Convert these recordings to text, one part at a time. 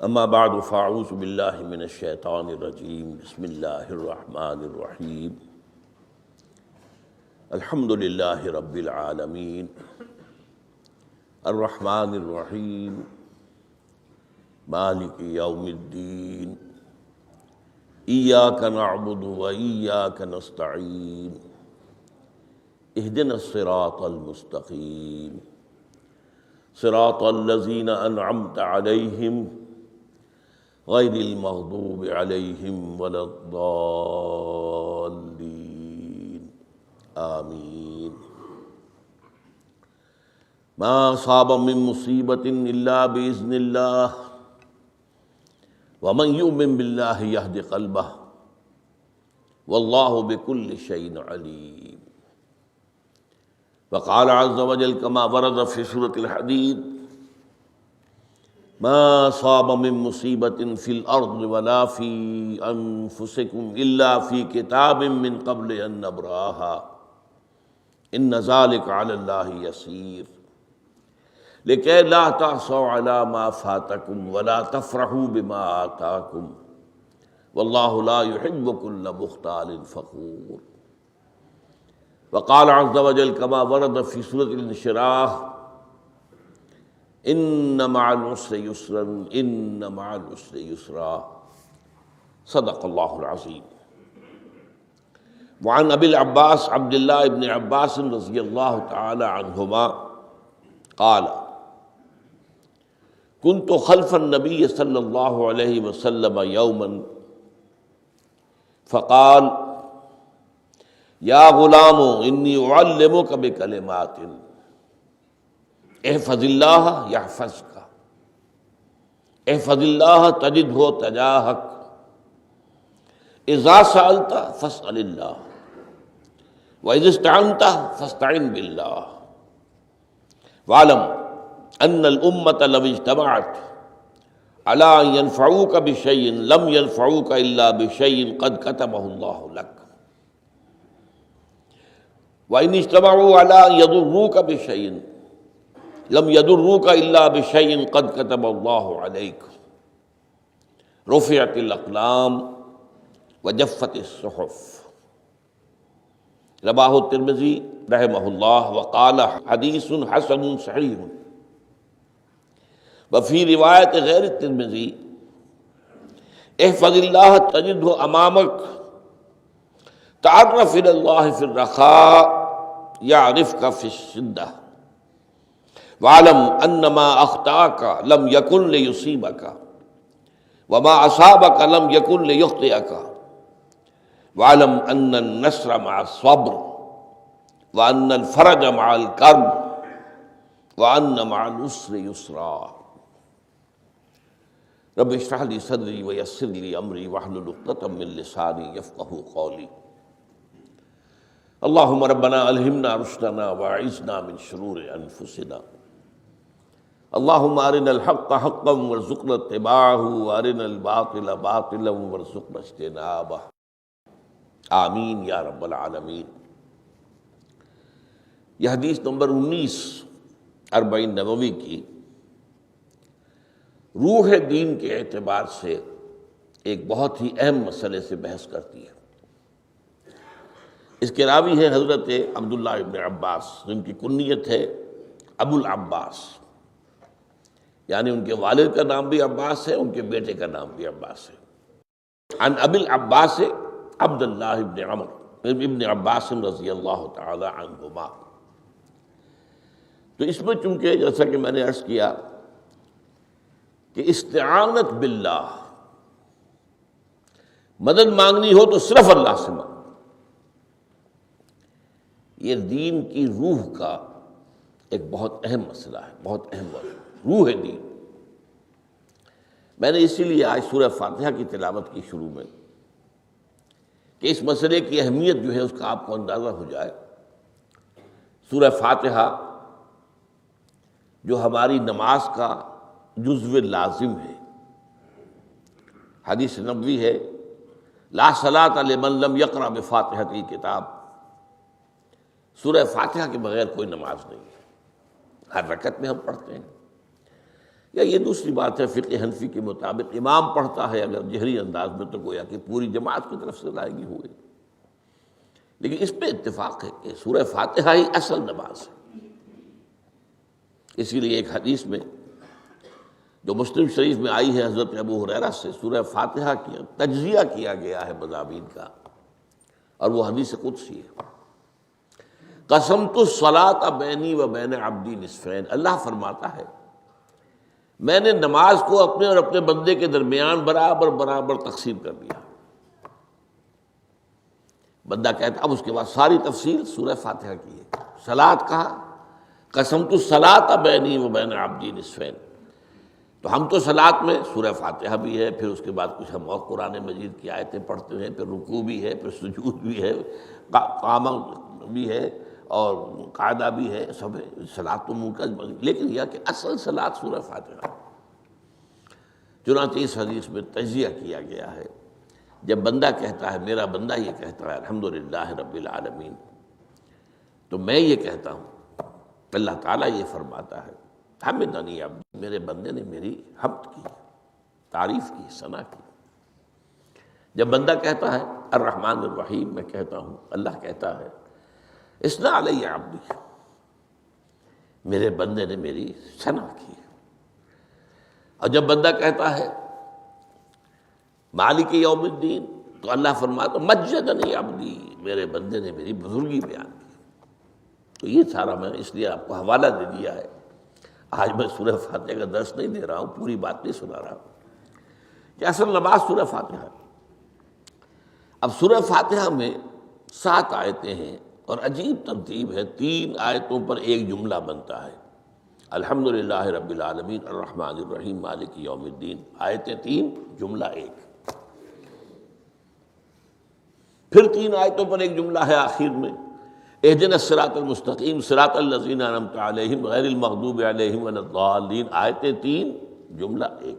اما بعد فاعوذ باللہ من الشیطان الرجیم بسم اللہ الرحمن الرحیم الحمد للہ رب العالمین الرحمن الرحیم مالک یوم الدین ایاک نعبد و ایاک نستعین اہدنا الصراط المستقیم صراط الذین انعمت علیہم غیر المغضوب علیہم ولا الضالین آمین۔ ما اصاب من مصیبت الا باذن اللہ ومن یؤمن باللہ یہد قلبہ واللہ بکل شیء علیم۔ وقال عز وجل كما ورد في سورة الحديد ما أصاب من مصيبة في الأرض ولا في أنفسكم إلا في كتاب من قبل أن نبرأها إن ذلك على الله يسير لكي لا تعصوا على ما فاتكم ولا تفرحوا بما آتاكم والله لا يحب كل مختال فخور۔ وقال عز وجل كما ورد في سورة الانشراح إن مع العسر يسرا إن مع العسر يسرا صدق الله العظيم۔ وعن أبي العباس عبد الله بن عباس رضي الله تعالى عنهما قال كنت خلف النبي صلى الله عليه وسلم يوما فقال یا غلام انی اعلمک بکلمات احفظ اللہ یحفظک احفظ اللہ تجدہ تجاہک اذا سألت فاسأل اللہ واذا استعنت فاستعن باللہ واعلم ان الامة لو اجتمعت على ان ينفعوك بشيء لم ينفعوك الا بشيء قد كتبه الله لك وَإِنِ اجْتَمَعُوا عَلَىٰ أَن يَضُرُّوكَ بِشَيْءٍ لَمْ يَضُرُّوكَ إِلَّا بِشَيْءٍ قَدْ كَتَبَ اللَّهُ عَلَيْكَ رُفِعَتِ الْأَقْلَامُ وَجَفَّتِ الصُّحُفُ۔ رواه الترمذی رحمہ اللہ وقال حدیث حسن صحیح۔ وفي روایت غیر الترمذی احفظ اللہ تجدہ امامک تعرف الى اللہ فی الرخاء یعرفک فی الشدہ واعلم ان ما اخطاک لم یکن لیصیبک وما اصابک لم یکن لیخطئک واعلم ان النصر مع الصبر وان الفرج مع الکرب وان مع العسر یسرا۔ رب اشرح لی صدری ویسر لی امری واحلل عقدۃ من لسانی یفقہوا قولی۔ اللہم ربنا الہمنا رشدنا واعذنا من شرور انفسنا اللہم ارنا الحق حقا وارزقنا اتباعہ وارنا الباطل باطلا وارزقنا اجتنابہ آمین یا رب العالمین۔ یہ حدیث نمبر 19 40 نبوی کی روح دین کے اعتبار سے ایک بہت ہی اہم مسئلے سے بحث کرتی ہے۔ اس کے راوی ہے حضرت عبداللہ ابن عباس جن کی کنیت ہے ابو العباس، یعنی ان کے والد کا نام بھی عباس ہے، ان کے بیٹے کا نام بھی عباس ہے۔ عن ابی العباس عبداللہ ابن عمر ابن عباس رضی اللہ تعالی عنہما۔ تو اس میں چونکہ جیسا کہ میں نے عرض کیا کہ استعانت باللہ، مدد مانگنی ہو تو صرف اللہ سے مانگ، یہ دین کی روح کا ایک بہت اہم مسئلہ ہے، بہت اہم مسئلہ روح دین۔ میں نے اسی لیے آج سورہ فاتحہ کی تلاوت کی شروع میں کہ اس مسئلے کی اہمیت جو ہے اس کا آپ کو اندازہ ہو جائے۔ سورہ فاتحہ جو ہماری نماز کا جزو لازم ہے، حدیث نبوی ہے لا صلاۃ لمن لم یقرأ بفاتحۃ الکتاب، سورہ فاتحہ کے بغیر کوئی نماز نہیں ہے، ہر رکعت میں ہم پڑھتے ہیں۔ یا یہ دوسری بات ہے، فقہ حنفی کے مطابق امام پڑھتا ہے اگر جہری انداز میں تو گویا کہ پوری جماعت کی طرف سے ادائیگی ہوئی، لیکن اس پہ اتفاق ہے کہ سورہ فاتحہ ہی اصل نماز ہے۔ اسی لیے ایک حدیث میں جو مسلم شریف میں آئی ہے حضرت ابو ہریرہ سے، سورہ فاتحہ کی تجزیہ کیا گیا ہے مضامین کا، اور وہ حدیث قدسی ہے۔ قسمت الصلاۃ بینی و بین عبدی نصفین، اللہ فرماتا ہے میں نے نماز کو اپنے اور اپنے بندے کے درمیان برابر برابر تقسیم کر دیا۔ بندہ کہتا، اب اس کے بعد ساری تفصیل سورہ فاتحہ کی ہے۔ صلاۃ کہا، قسمت الصلاۃ بینی و بین عبدی نصفین، تو ہم تو صلاۃ میں سورہ فاتحہ بھی ہے، پھر اس کے بعد کچھ ہم اور قرآن مجید کی آیتیں پڑھتے ہیں، پھر رکوع بھی ہے، پھر سجود بھی ہے، قیام بھی ہے اور قاعدہ بھی ہے، سب ہے۔ صلاۃ تو منہ کا، لیکن یہ کہ اصل صلاۃ سورہ فاتحہ۔ چنانچہ اس حدیث میں تجزیہ کیا گیا ہے، جب بندہ کہتا ہے، میرا بندہ یہ کہتا ہے الحمدللہ رب العالمین، تو میں یہ کہتا ہوں، اللہ تعالیٰ یہ فرماتا ہے حمدنی عبدی، میرے بندے نے میری حمد کی، تعریف کی، ثنا کی۔ جب بندہ کہتا ہے الرحمن الرحیم، میں کہتا ہوں، اللہ کہتا ہے اثنی علی عبدی، میرے بندے نے میری ثنا کی۔ اور جب بندہ کہتا ہے مالک یوم الدین، تو اللہ فرماتا مجدنی عبدی، میرے بندے نے میری بزرگی بیان کی۔ تو یہ سارا میں اس لیے آپ کو حوالہ دے دیا ہے۔ آج میں سورہ فاتحہ کا درس نہیں دے رہا ہوں، پوری بات نہیں سنا رہا ہوں کہ اصل نماز سورہ فاتحہ ہے۔ اب سورہ فاتحہ میں 7 آیتیں ہیں، اور عجیب ترتیب ہے، 3 آیتوں پر ایک جملہ بنتا ہے، الحمدللہ رب العالمین الرحمن الرحیم مالک یوم الدین، آیتیں 3 جملہ 1۔ پھر 3 آیتوں پر ایک جملہ ہے آخر میں، اہدنا الصراط المستقیم صراط الذین انعمت علیہم غیر المغضوب علیہم ولا الضالین، آیتیں 3 جملہ 1۔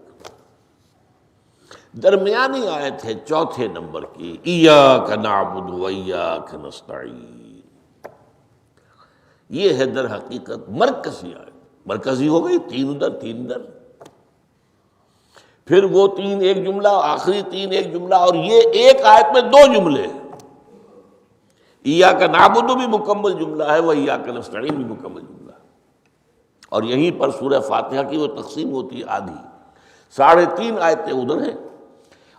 درمیانی آیت ہے 4 نمبر کی، ایاک نعبد و ایاک نستعین، یہ ہے در حقیقت مرکزی آیت۔ مرکزی ہو گئی، 3 ادھر 3 ادھر، پھر وہ 3 ایک جملہ، آخری 3 ایک جملہ، اور یہ ایک آیت میں 2 جملے، ایاک نعبد بھی مکمل جملہ ہے، و ایاک نستعین بھی مکمل جملہ ہے۔ اور یہیں پر سورہ فاتحہ کی وہ تقسیم ہوتی ہے آدھی، 3.5 آیتیں ادھر ہیں،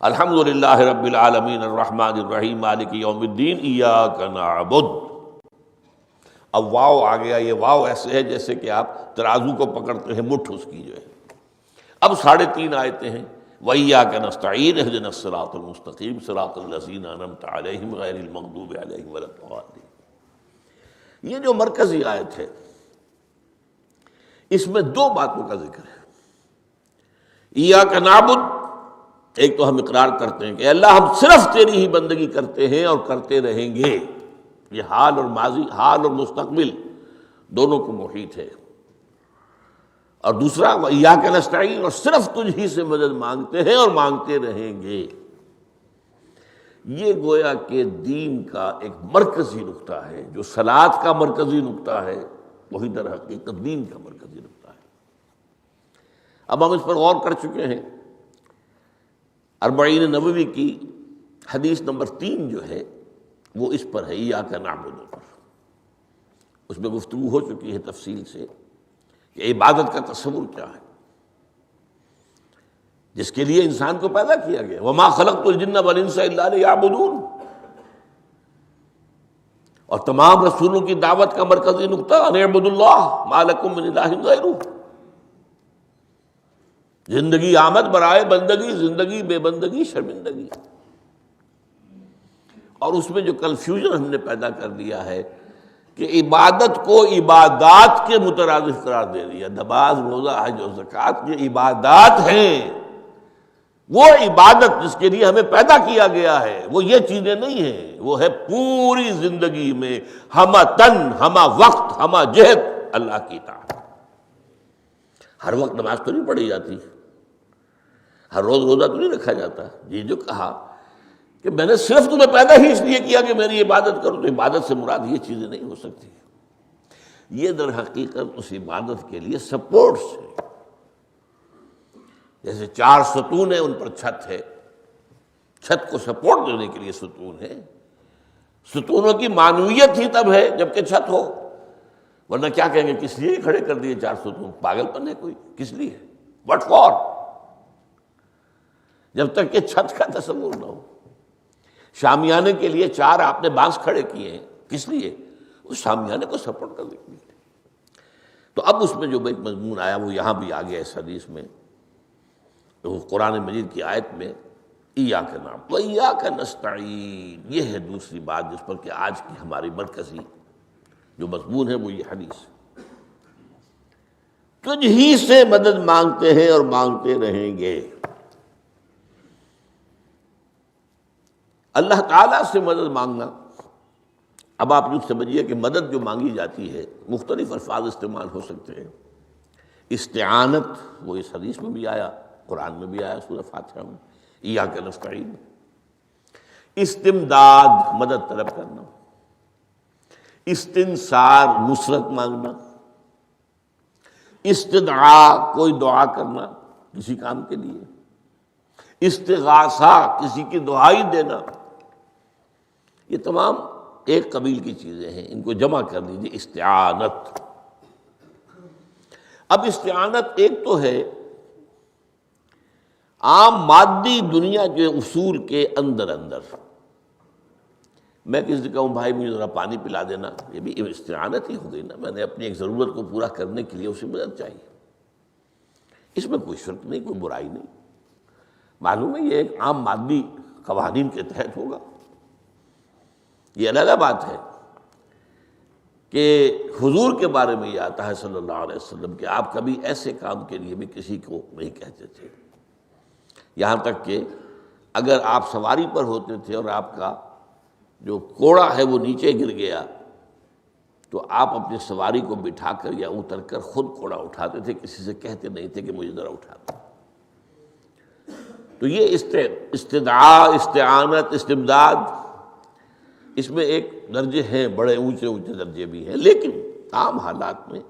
الحمدللہ رب العالمین الرحمن الرحیم مالک یوم الدین ایاک نعبد۔ اب واو آ گیا، یہ واو ایسے ہے جیسے کہ آپ ترازو کو پکڑتے ہیں، مٹھ اس کی جو ہے۔ اب 3.5 آیتیں ہیں، وَإِيَّاكَ نَسْتَعِينُ اهْدِنَا الصِّرَاطَ الْمُسْتَقِيمَ صِرَاطَ الَّذِينَ أَنْعَمْتَ عَلَيْهِمْ غَيْرِ الْمَغْضُوبِ عَلَيْهِمْ وَلَا الضَّالِّينَ۔ یہ جو مرکزی آیت ہے، اس میں 2 باتوں کا ذکر ہے۔ ایاک نعبد، ایک تو ہم اقرار کرتے ہیں کہ اللہ ہم صرف تیری ہی بندگی کرتے ہیں اور کرتے رہیں گے، یہ حال اور ماضی، حال اور مستقبل دونوں کو محیط ہے۔ اور دوسرا وَإِيَّاكَ نَسْتَعِينُ، اور صرف تجھ ہی سے مدد مانگتے ہیں اور مانگتے رہیں گے۔ یہ گویا کہ دین کا ایک مرکزی نقطہ ہے، جو صلاۃ کا مرکزی نقطہ ہے، وہی در حقیقت دین کا مرکزی نقطہ ہے۔ اب ہم اس پر غور کر چکے ہیں، 40 نبوی کی حدیث نمبر 3 جو ہے وہ اس پر ہے، ایاک نعبد پر۔ اس میں گفتگو ہو چکی ہے تفصیل سے کہ عبادت کا تصور کیا ہے، جس کے لیے انسان کو پیدا کیا گیا، وما خلقت الجن والانس الا لیعبدون۔ اور تمام رسولوں کی دعوت کا مرکزی نقطہ ان اعبدوا اللہ ما لکم من الہ غیرہ، زندگی آمد برائے بندگی، زندگی بے بندگی شرمندگی۔ اور اس میں جو کنفیوژن ہم نے پیدا کر دیا ہے کہ عبادت کو عبادات کے مترادف قرار دے دیا، نماز روزہ حج اور زکوٰۃ یہ عبادات ہیں، وہ عبادت جس کے لیے ہمیں پیدا کیا گیا ہے وہ یہ چیزیں نہیں ہیں، وہ ہے پوری زندگی میں ہمہ تن ہمہ وقت ہمہ جہت اللہ کی اطاعت۔ ہر وقت نماز تو نہیں پڑھی جاتی، ہر روز روزہ تو نہیں رکھا جاتا۔ یہ جو کہا کہ میں نے صرف تمہیں پیدا ہی اس لیے کیا کہ میری عبادت کرو، تو عبادت سے مراد یہ چیزیں نہیں ہو سکتی، یہ در حقیقت اس عبادت کے لیے سپورٹس ہے۔ جیسے 4 ستون ہیں ان پر چھت ہے، چھت کو سپورٹ دینے کے لیے ستون ہے. ستونوں کی معنویت ہی تب ہے جب کہ چھت ہو، ورنہ کیا کہیں گے کس لیے کھڑے کر دیے 4 ستون؟ پاگل پن ہے کوئی؟ کس لیے؟ What for? جب تک کہ چھت کا تصور نہ ہو. شامیانے کے لیے 4 آپ نے بانس کھڑے کیے ہیں، کس لیے؟ اس شامیانے کو سپورٹ کرنے کے لیے. تو اب اس میں جو ایک مضمون آیا وہ یہاں بھی آ گیا اس حدیث میں، تو قرآن مجید کی آیت میں ایاک نعبد و ایاک نستعین، یہ ہے دوسری بات جس پر کہ آج کی ہماری مرکزی جو مضمون ہے وہ یہ حدیث. تجھ ہی سے مدد مانگتے ہیں اور مانگتے رہیں گے. اللہ تعالیٰ سے مدد مانگنا، اب آپ یوں سمجھیے کہ مدد جو مانگی جاتی ہے مختلف الفاظ استعمال ہو سکتے ہیں. استعانت وہ اس حدیث میں بھی آیا، قرآن میں بھی آیا سورہ فاتحہ میں، ایاک نستعین. استمداد مدد طلب کرنا، استنصار نصرت مانگنا، استدعاء کوئی دعا کرنا کسی کام کے لیے، استغاثہ کسی کی دعائی دینا، یہ تمام ایک قبیل کی چیزیں ہیں. ان کو جمع کر لیجیے استعانت. اب استعانت ایک تو ہے عام مادی دنیا کے اصول کے اندر میں کسی سے کہوں بھائی مجھے ذرا پانی پلا دینا، یہ بھی استعانت ہی ہو گئی نا. میں نے اپنی ایک ضرورت کو پورا کرنے کے لیے اسے مدد چاہیے. اس میں کوئی شرک نہیں، کوئی برائی نہیں. معلوم ہے یہ ایک عام مادی قوانین کے تحت ہوگا. یہ علیحدہ بات ہے کہ حضور کے بارے میں یہ آتا ہے صلی اللہ علیہ وسلم کہ آپ کبھی ایسے کام کے لیے بھی کسی کو نہیں کہتے تھے. یہاں تک کہ اگر آپ سواری پر ہوتے تھے اور آپ کا جو کوڑا ہے وہ نیچے گر گیا تو آپ اپنی سواری کو بٹھا کر یا اتر کر خود کوڑا اٹھاتے تھے، کسی سے کہتے نہیں تھے کہ مجھے ذرا اٹھا دو. تو یہ استدعاء، استعانت، استمداد، اس میں ایک درجے ہیں، بڑے اونچے اونچے درجے بھی ہیں. لیکن عام حالات میں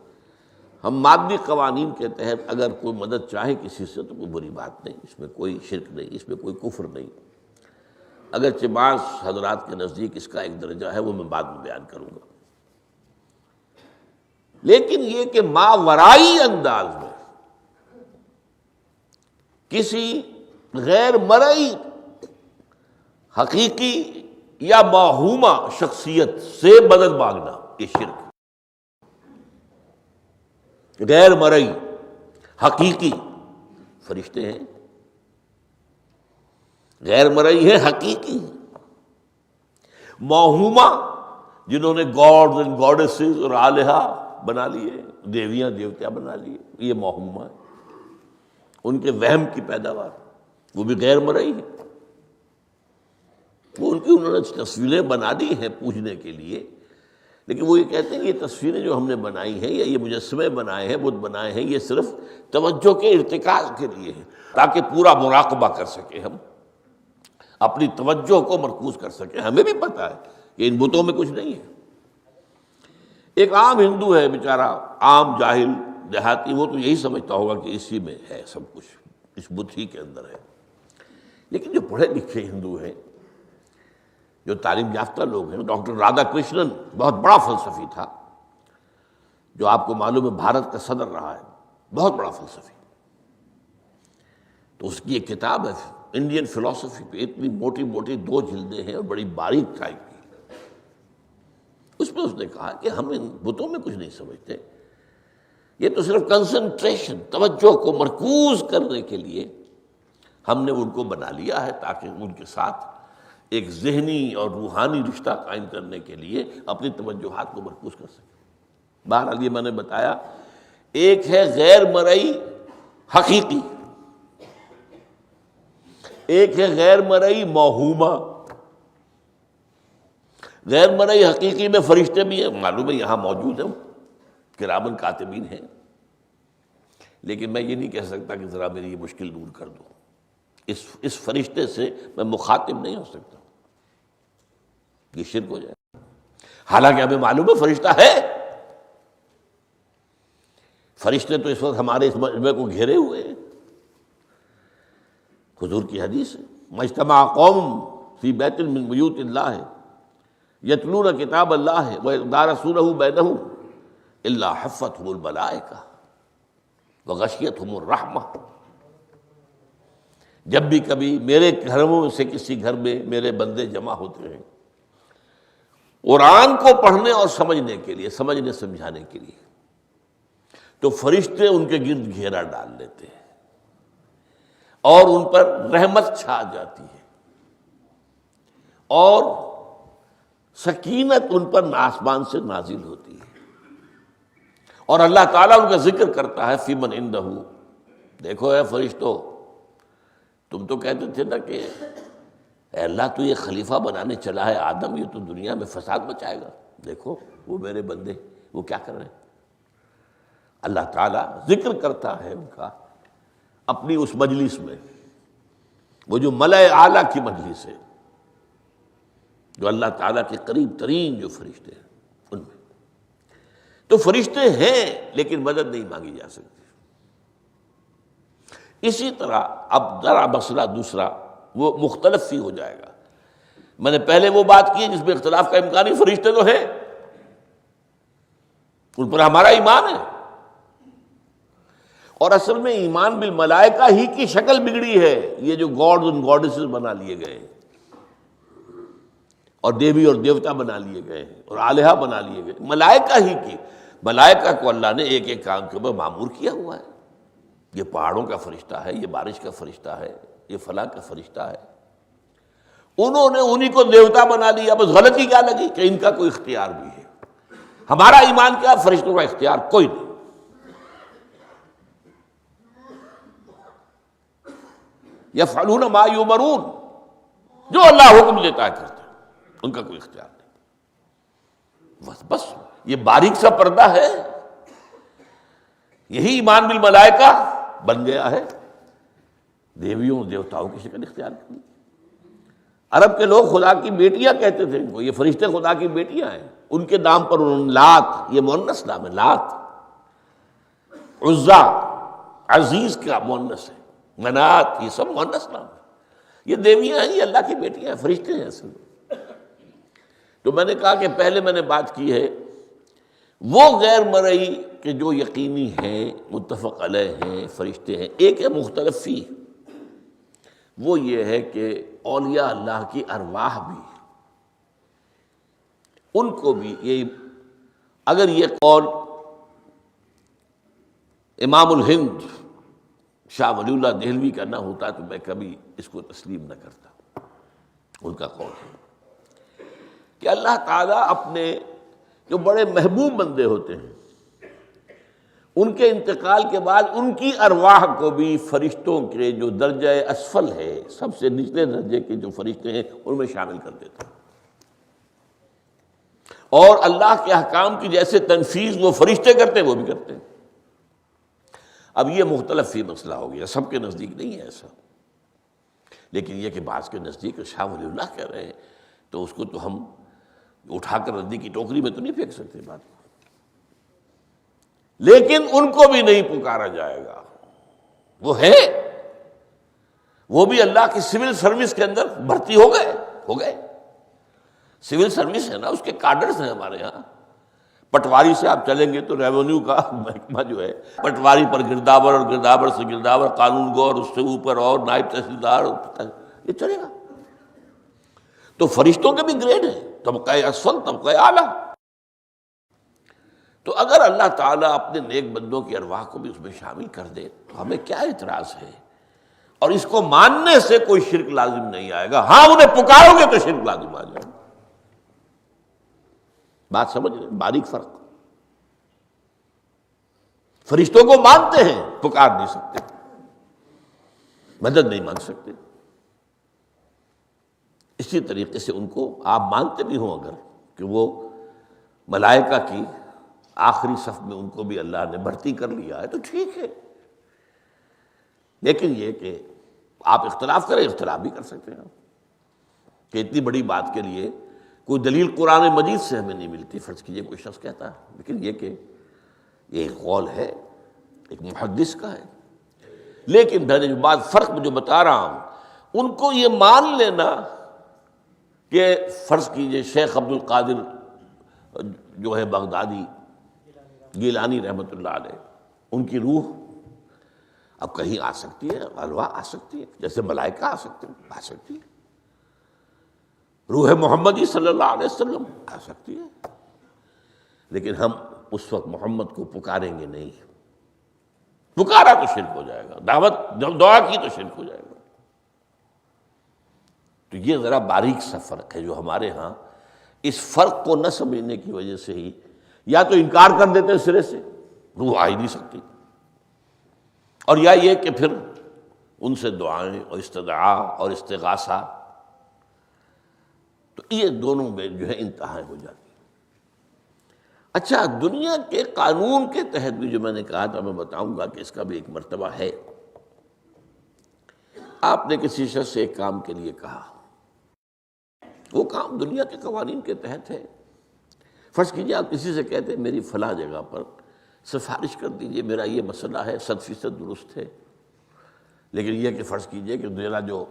ہم مادی قوانین کے تحت اگر کوئی مدد چاہے کسی سے تو کوئی بری بات نہیں، اس میں کوئی شرک نہیں، اس میں کوئی کفر نہیں. اگرچہ بعض حضرات کے نزدیک اس کا ایک درجہ ہے، وہ میں بعد میں بیان کروں گا. لیکن یہ کہ ماورائی انداز میں کسی غیر مرئی حقیقی یا موہومہ شخصیت سے مدد مانگنا، یہ شرک. غیر مرئی حقیقی فرشتے ہیں، غیر مرئی ہے حقیقی. موہومہ جنہوں نے گاڈز اینڈ گاڈیسز اور آلہہ بنا لیے، دیویاں دیوتیاں بنا لیے، یہ موہومہ ہے. ان کے وہم کی پیداوار، وہ بھی غیر مرئی ہے. وہ انہوں نے تصویریں بنا دی ہیں پوجنے کے لیے، لیکن وہ یہ کہتے ہیں کہ یہ تصویریں جو ہم نے بنائی ہیں یا یہ مجسمے بنائے ہیں، بت بنائے ہیں، یہ صرف توجہ کے ارتکاز کے لیے ہے تاکہ پورا مراقبہ کر سکیں، ہم اپنی توجہ کو مرکوز کر سکیں. ہمیں بھی پتہ ہے کہ ان بتوں میں کچھ نہیں ہے. ایک عام ہندو ہے بیچارہ، عام جاہل دیہاتی، وہ تو یہی سمجھتا ہوگا کہ اسی میں ہے سب کچھ، اس بت ہی کے اندر ہے. لیکن جو پڑھے لکھے ہندو ہیں، جو تعلیم یافتہ لوگ ہیں، ڈاکٹر رادھا کرشنن بہت بڑا فلسفی تھا، جو آپ کو معلوم ہے بھارت کا صدر رہا ہے، بہت بڑا فلسفی. تو اس کی ایک کتاب ہے انڈین فلسفی پہ، اتنی موٹی موٹی 2 جلدیں ہیں اور بڑی باریک ٹائپ کی. اس میں اس نے کہا کہ ہم ان بتوں میں کچھ نہیں سمجھتے، یہ تو صرف کنسنٹریشن، توجہ کو مرکوز کرنے کے لیے ہم نے ان کو بنا لیا ہے تاکہ ان کے ساتھ ایک ذہنی اور روحانی رشتہ قائم کرنے کے لیے اپنی توجہات کو مرکوز کر سکیں. بہرحال یہ میں نے بتایا، ایک ہے غیر مرئی حقیقی، ایک ہے غیر مرئی موہومہ. غیر مرئی حقیقی میں فرشتے بھی ہیں، معلوم ہے یہاں موجود ہیں، کرامن کاتبین ہیں. لیکن میں یہ نہیں کہہ سکتا کہ ذرا میری یہ مشکل دور کر دو. اس فرشتے سے میں مخاطب نہیں ہو سکتا، یہ شرک ہو جائے. حالانکہ ہمیں معلوم ہے فرشتہ ہے. فرشتے تو اس وقت ہمارے اس مجمع کو گھیرے ہوئے ہیں. حضور کی حدیث ہے، مجتمع قوم فی بیت من بیوت اللہ یتلون کتاب اللہ ویدارسونہ بینہم الا حفتہم الملائکہ وغشیتہم الرحمہ۔ جب بھی کبھی میرے گھروں سے کسی گھر میں میرے بندے جمع ہوتے ہیں قرآن کو پڑھنے اور سمجھنے کے لیے، سمجھنے سمجھانے کے لیے، تو فرشتے ان کے گرد گھیرا ڈال لیتے ہیں اور ان پر رحمت چھا جاتی ہے اور سکینت ان پر آسمان سے نازل ہوتی ہے، اور اللہ تعالیٰ ان کا ذکر کرتا ہے فی من عندہ۔ دیکھو اے فرشتو، تم تو کہتے تھے نا کہ اے اللہ تو یہ خلیفہ بنانے چلا ہے آدم، یہ تو دنیا میں فساد مچائے گا، دیکھو وہ میرے بندے وہ کیا کر رہے ہیں۔ اللہ تعالیٰ ذکر کرتا ہے ان کا اپنی اس مجلس میں، وہ جو ملأ اعلیٰ کی مجلس ہے، جو اللہ تعالیٰ کے قریب ترین جو فرشتے ہیں ان میں۔ تو فرشتے ہیں لیکن مدد نہیں مانگی جا سکتی۔ اسی طرح اب ذرا مسئلہ دوسرا وہ مختلف ہی ہو جائے گا۔ میں نے پہلے وہ بات کی جس میں اختلاف کا امکان ہی، فرشتے تو ہیں، ان پر ہمارا ایمان ہے، اور اصل میں ایمان بالملائکہ ہی کی شکل بگڑی ہے، یہ جو گاڈز اور گاڈیسز بنا لیے گئے ہیں اور دیوی اور دیوتا بنا لیے گئے ہیں اور آلہہ بنا لیے گئے، ملائکہ ہی کی۔ ملائکہ کو اللہ نے ایک ایک کام کے اوپر معمور کیا ہوا ہے، یہ پہاڑوں کا فرشتہ ہے، یہ بارش کا فرشتہ ہے، یہ فلاں کا فرشتہ ہے۔ انہوں نے انہی کو دیوتا بنا لیا، بس غلطی کیا لگی کہ ان کا کوئی اختیار بھی ہے۔ ہمارا ایمان کیا، فرشتوں کا اختیار کوئی نہیں۔ یفعلون ما یؤمرون، جو اللہ حکم دیتا ہے کرتے ہیں، ان کا کوئی اختیار نہیں۔ بس یہ باریک سا پردہ ہے، یہی ایمان بالملائکہ بن گیا ہے، دیویوں دیوتاؤں کی شکل اختیار کی۔ عرب کے لوگ خدا کی بیٹیاں کہتے تھے ان کو، یہ فرشتے خدا کی بیٹیاں ہیں، ان کے نام پر انہوں نے لات، یہ مؤنث نام ہے، لات، عزا عزیز کا مؤنث ہے، منات یہ سب مؤنث نام ہے، یہ دیویاں ہیں، یہ اللہ کی بیٹیاں ہیں، فرشتے ہیں اصل میں۔ تو میں نے کہا کہ پہلے میں نے بات کی ہے وہ غیر مرئی کہ جو یقینی ہیں، متفق علیہ ہیں، فرشتے ہیں۔ ایک ہے مختلف فی، وہ یہ ہے کہ اولیاء اللہ کی ارواح بھی، ان کو بھی یہ، اگر یہ قول امام الہند شاہ ولی اللہ دہلوی کا نہ ہوتا تو میں کبھی اس کو تسلیم نہ کرتا۔ ان کا قول ہے کہ اللہ تعالیٰ اپنے جو بڑے محبوب بندے ہوتے ہیں ان کے انتقال کے بعد ان کی ارواح کو بھی فرشتوں کے جو درجہ اسفل ہے، سب سے نچلے درجے کے جو فرشتے ہیں ان میں شامل کر دیتا ہے، اور اللہ کے احکام کی جیسے تنفیذ وہ فرشتے کرتے ہیں وہ بھی کرتے ہیں۔ اب یہ مختلف ہی مسئلہ ہو گیا، سب کے نزدیک نہیں ہے ایسا، لیکن یہ کہ بعض کے نزدیک شاہ ولی اللہ کہہ رہے ہیں تو اس کو تو ہم اٹھا کر ردی کی ٹوکری میں تو نہیں پھینک سکتے بات کو، لیکن ان کو بھی نہیں پکارا جائے گا، وہ ہے، وہ بھی اللہ کی سول سروس کے اندر بھرتی ہو گئے۔ سول سروس ہے نا، اس کے کارڈرز ہیں ہمارے ہاں۔ پٹواری سے آپ چلیں گے تو ریونیو کا محکمہ جو ہے، پٹواری پر گرداور اور گرداور سے گرداور، قانون گو اور اس سے اوپر اور نائب تحصیلدار، یہ چلے گا۔ تو فرشتوں کے بھی گریڈ ہیں، طبقہ اسفل، طبقہ اعلیٰ۔ تو اگر اللہ تعالیٰ اپنے نیک بندوں کی ارواح کو بھی اس میں شامل کر دے تو ہمیں کیا اعتراض ہے، اور اس کو ماننے سے کوئی شرک لازم نہیں آئے گا۔ ہاں انہیں پکارو گے تو شرک لازم آ جائے گا۔ بات سمجھ رہے ہیں؟ باریک فرق۔ فرشتوں کو مانتے ہیں، پکار نہیں سکتے، مدد نہیں مانگ سکتے۔ اسی طریقے سے ان کو آپ مانتے بھی ہوں اگر کہ وہ ملائکہ کی آخری صف میں ان کو بھی اللہ نے بھرتی کر لیا ہے تو ٹھیک ہے، لیکن یہ کہ آپ اختلاف کریں، اختلاف بھی کر سکتے ہیں کہ اتنی بڑی بات کے لیے کوئی دلیل قرآن مجید سے ہمیں نہیں ملتی، فرض کیجئے کوئی شخص کہتا ہے، لیکن یہ کہ یہ ایک قول ہے ایک محدث کا ہے، لیکن میں جو بات فرق جو بتا رہا ہوں، ان کو یہ مان لینا کہ فرض کیجئے شیخ عبد القادر جو ہے بغدادی گیلانی رحمۃ اللہ علیہ، ان کی روح اب کہیں آ سکتی ہے، الوا آ سکتی ہے، جیسے ملائکہ آ سکتی ہے، روح محمدی صلی اللہ علیہ وسلم آ سکتی ہے، لیکن ہم اس وقت محمد کو پکاریں گے نہیں، پکارا تو شرک ہو جائے گا، دعوت دعا کی تو شرک ہو جائے گا۔ تو یہ ذرا باریک سا فرق ہے جو ہمارے ہاں اس فرق کو نہ سمجھنے کی وجہ سے ہی یا تو انکار کر دیتے ہیں سرے سے، روح آ ہی نہیں سکتی، اور یا یہ کہ پھر ان سے دعائیں اور استدعاء اور استغاثہ، تو یہ دونوں میں جو ہے انتہا ہو جاتی ہے۔ اچھا، دنیا کے قانون کے تحت بھی جو میں نے کہا تھا، میں بتاؤں گا کہ اس کا بھی ایک مرتبہ ہے۔ آپ نے کسی شخص سے ایک کام کے لیے کہا، وہ کام دنیا کے قوانین کے تحت ہے۔ فرض کیجیے آپ کسی سے کہتے ہیں میری فلاں جگہ پر سفارش کر دیجئے، میرا یہ مسئلہ ہے، 100% درست ہے، لیکن یہ کہ فرض کیجئے کہ میرا جو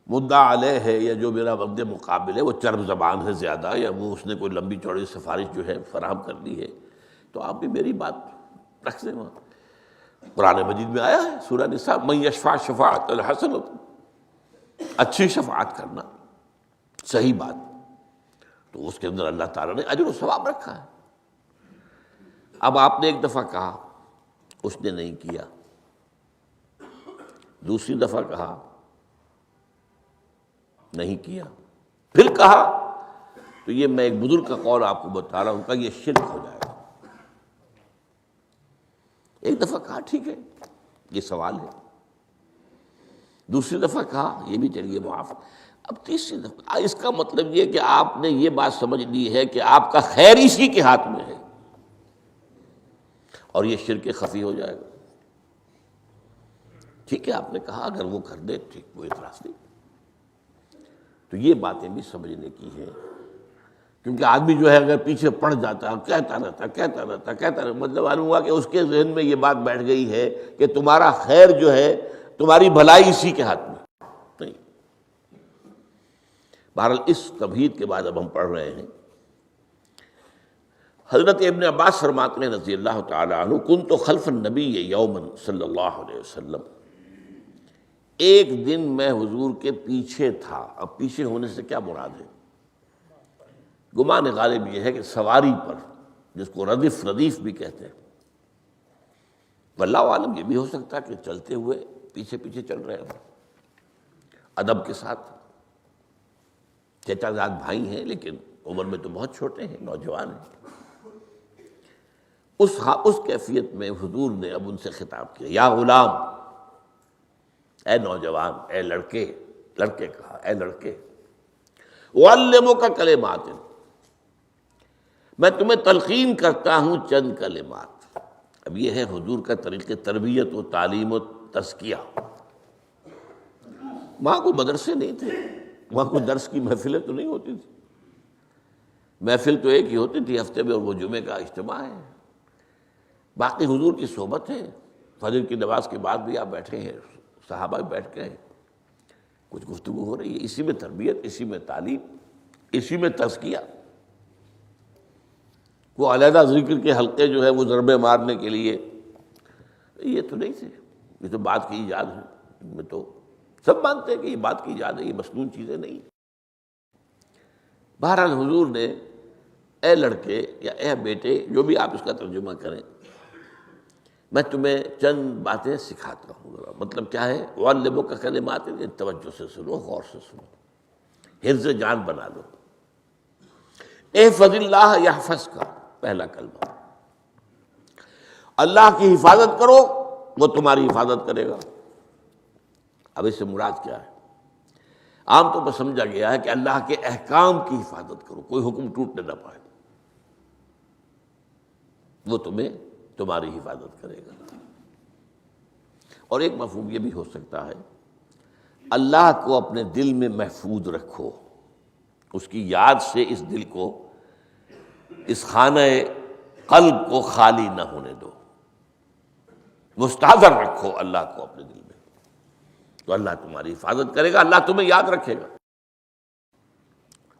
مدعا علیہ ہے یا جو میرا مد مقابل ہے وہ چرب زبان ہے زیادہ، یا وہ اس نے کوئی لمبی چوڑی سفارش جو ہے فراہم کر دی ہے، تو آپ بھی میری بات رکھ دیں وہاں۔ قرآن مجید میں آیا ہے سورہ نساء، من یشفع شفاعۃ حسنۃ، اچھی شفاعت کرنا، صحیح بات، تو اس کے اندر اللہ تعالیٰ نے اجر و ثواب رکھا ہے۔ اب آپ نے ایک دفعہ کہا، اس نے نہیں کیا، دوسری دفعہ کہا، نہیں کیا، پھر کہا، تو یہ میں ایک بزرگ کا قول آپ کو بتا رہا ہوں، کہ یہ شرک ہو جائے گا۔ ایک دفعہ کہا ٹھیک ہے یہ سوال ہے، دوسری دفعہ کہا یہ بھی چلیے معاف، اب تیسری دفعہ، اس کا مطلب یہ کہ آپ نے یہ بات سمجھ لی ہے کہ آپ کا خیر اسی کے ہاتھ میں ہے، اور یہ شرک خفی ہو جائے گا۔ ٹھیک ہے، آپ نے کہا اگر وہ کر دے ٹھیک، کوئی اعتراض نہیں۔ تو یہ باتیں بھی سمجھنے کی ہیں، کیونکہ آدمی جو ہے اگر پیچھے پڑ جاتا ہے، کہتا رہتا، مطلب معلوم ہوا کہ اس کے ذہن میں یہ بات بیٹھ گئی ہے کہ تمہارا خیر جو ہے، تمہاری بھلائی اسی کے ہاتھ میں نہیں۔ بہرحال اس تمہید کے بعد اب ہم پڑھ رہے ہیں، حضرت ابن عباس فرماتے ہیں رضی اللہ تعالی عنہ، کنت خلف النبی یوما صلی اللہ علیہ وسلم، ایک دن میں حضور کے پیچھے تھا۔ اب پیچھے ہونے سے کیا مراد ہے؟ گمان غالب یہ ہے کہ سواری پر، جس کو ردیف بھی کہتے ہیں، واللہ عالم یہ بھی ہو سکتا ہے کہ چلتے ہوئے پیچھے پیچھے چل رہے ہیں، ادب کے ساتھ، چچا زاد بھائی ہیں لیکن عمر میں تو بہت چھوٹے ہیں، نوجوان ہیں۔ اس کیفیت میں حضور نے اب ان سے خطاب کیا، یا غلام، اے نوجوان، اے لڑکے کہا، اے لڑکے، اعلمک کلمات، میں تمہیں تلقین کرتا ہوں چند کلمات۔ اب یہ ہے حضور کا طریقہ تربیت و تعلیم و تزکیہ۔ وہاں کوئی مدرسے نہیں تھے، وہاں کوئی درس کی محفلیں تو نہیں ہوتی تھی، محفل تو ایک ہی ہوتی تھی ہفتے میں، اور وہ جمعے کا اجتماع ہے، باقی حضور کی صحبت ہے۔ فجر کی نماز کے بعد بھی آپ بیٹھے ہیں، صحابہ بھی بیٹھ گئے، کچھ گفتگو ہو رہی ہے، اسی میں تربیت، اسی میں تعلیم، اسی میں تزکیہ۔ وہ علیحدہ ذکر کے حلقے جو ہے وہ ضربے مارنے کے لیے یہ تو نہیں تھے، یہ تو بات کی ایجاد ہے، ان میں تو سب مانتے ہیں کہ یہ بات کی ایجاد ہے، یہ مصنون چیزیں نہیں۔ بہرحال حضور نے، اے لڑکے یا اے بیٹے، جو بھی آپ اس کا ترجمہ کریں، میں تمہیں چند باتیں سکھاتا ہوں۔ مطلب کیا ہے؟ وَعَلِّمُكَ كَلِمَاتٍ، توجہ سے سنو، غور سے سنو، حفظ جان بنا لو۔ احفظ اللہ یحفظک، پہلا کلمہ، اللہ کی حفاظت کرو وہ تمہاری حفاظت کرے گا۔ اب اس سے مراد کیا ہے؟ عام طور پر سمجھا گیا ہے کہ اللہ کے احکام کی حفاظت کرو، کوئی حکم ٹوٹنے نہ پائے، وہ تمہاری حفاظت کرے گا۔ اور ایک مفہوم یہ بھی ہو سکتا ہے، اللہ کو اپنے دل میں محفوظ رکھو، اس کی یاد سے اس دل کو، اس خانہ قلب کو خالی نہ ہونے دو۔ مستحضر رکھو اللہ کو اپنے دل میں، تو اللہ تمہاری حفاظت کرے گا، اللہ تمہیں یاد رکھے گا۔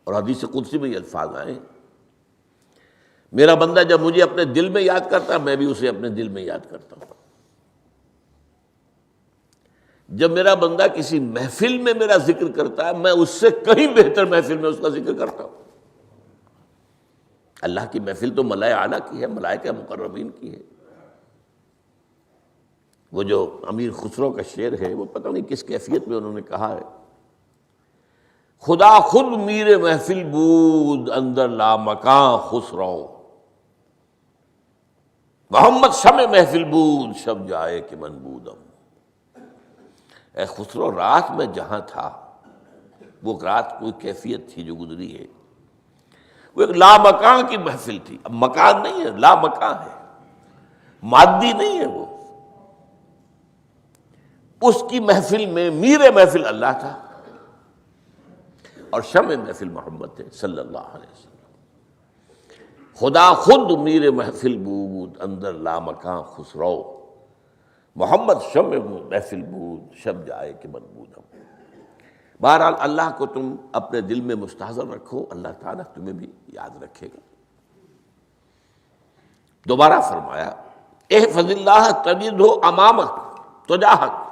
اور حدیث قدسی میں یہ الفاظ آئے، میرا بندہ جب مجھے اپنے دل میں یاد کرتا ہے میں بھی اسے اپنے دل میں یاد کرتا ہوں۔ جب میرا بندہ کسی محفل میں میرا ذکر کرتا ہے میں اس سے کہیں بہتر محفل میں اس کا ذکر کرتا ہوں۔ اللہ کی محفل تو ملائے اعلیٰ کی ہے، ملائکہ مقربین کی ہے۔ وہ جو امیر خسرو کا شعر ہے وہ پتہ نہیں کس کیفیت میں انہوں نے کہا ہے، خدا خود میر محفل بود اندر لامکاں خسرو، محمد شمع محفل بود شب جائے کہ من بودم۔ اے خسرو، رات میں جہاں تھا وہ رات کوئی کیفیت تھی جو گزری ہے، وہ ایک لامکاں کی محفل تھی۔ اب مکان نہیں ہے، لامکاں ہے، مادی نہیں ہے وہ۔ اس کی محفل میں میر محفل اللہ تھا اور شمع محفل محمد تھے صلی اللہ علیہ وسلم۔ خدا خود میر محفل بود اندر لامکاں خسرو، محمد شمع محفل بود شب جائے کہ من بودم۔ بہرحال اللہ کو تم اپنے دل میں مستحضر رکھو، اللہ تعالیٰ تمہیں بھی یاد رکھے گا۔ دوبارہ فرمایا احفظ اللہ تجدہ امامک تجاہک،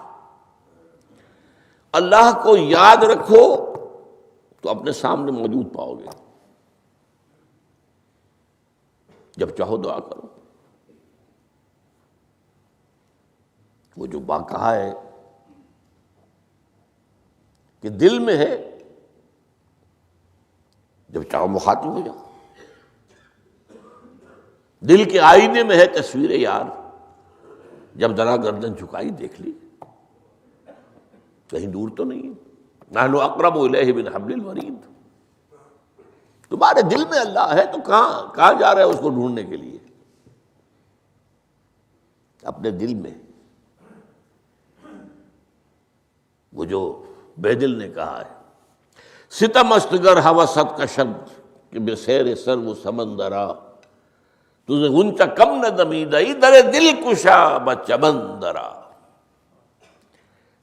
اللہ کو یاد رکھو تو اپنے سامنے موجود پاؤ گے، جب چاہو دعا کرو۔ وہ جو بات کہا ہے کہ دل میں ہے، جب چاہو مخاطب ہو جاؤ۔ دل کے آئینے میں ہے تصویر یار، جب ذرا گردن جھکائی دیکھ لی، کہیں دور تو نہیں ہے۔ نحن اقرب الیہ من حبل الورید، تمہارے دل میں اللہ ہے تو کہاں جا رہے ہو اس کو ڈھونڈنے کے لیے؟ اپنے دل میں۔ وہ جو بے دل نے کہا ہے ستم است گر ہوست کشد کہ بے سیر سر و سمندرا، تجھے غنچہ کم نہ دمیدئی در دل کشا بچمن درا۔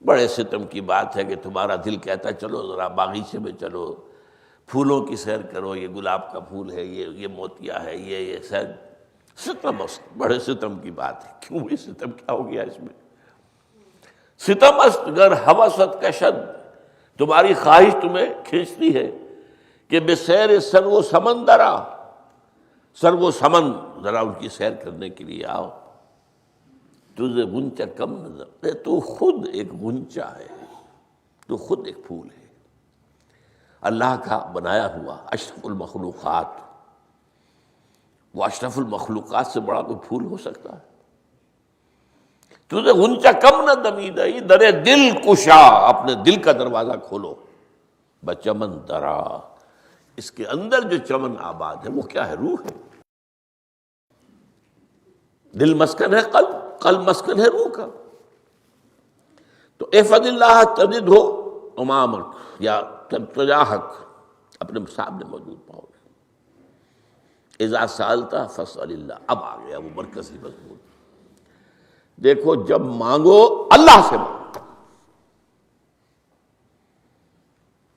بڑے ستم کی بات ہے کہ تمہارا دل کہتا ہے چلو ذرا باغیچے میں چلو، پھولوں کی سیر کرو، یہ گلاب کا پھول ہے، یہ موتیا ہے، یہ سیر۔ ستم است، بڑے ستم کی بات ہے۔ کیوں یہ ستم، کیا ہو گیا اس میں؟ ستم است گر ہوست کشد، تمہاری خواہش تمہیں کھینچتی ہے کہ بے سیر سر و سمندرا، سر و سمن، ذرا ان کی سیر کرنے کے لیے آؤ۔ تجھے غنچہ کم نظر، تو خود ایک غنچہ ہے، تو خود ایک پھول ہے، اللہ کا بنایا ہوا اشرف المخلوقات۔ وہ اشرف المخلوقات سے بڑا کوئی پھول ہو سکتا ہے؟ تجھے غنچہ کم نہ دمیدئی در دل کشا، اپنے دل کا دروازہ کھولو، بچمن درا، اس کے اندر جو چمن آباد ہے وہ کیا ہے؟ روح ہے۔ دل مسکن ہے قلب، قلب مسکن ہے روح کا۔ تو احفظ اللہ تجدہ امامک یا تجاہک، اپنے سامنے موجود پاؤ گے۔ اذا سألت فاسأل اللہ، اب آ گیا وہ مرکزی مضمون۔ دیکھو جب مانگو اللہ سے مانگو،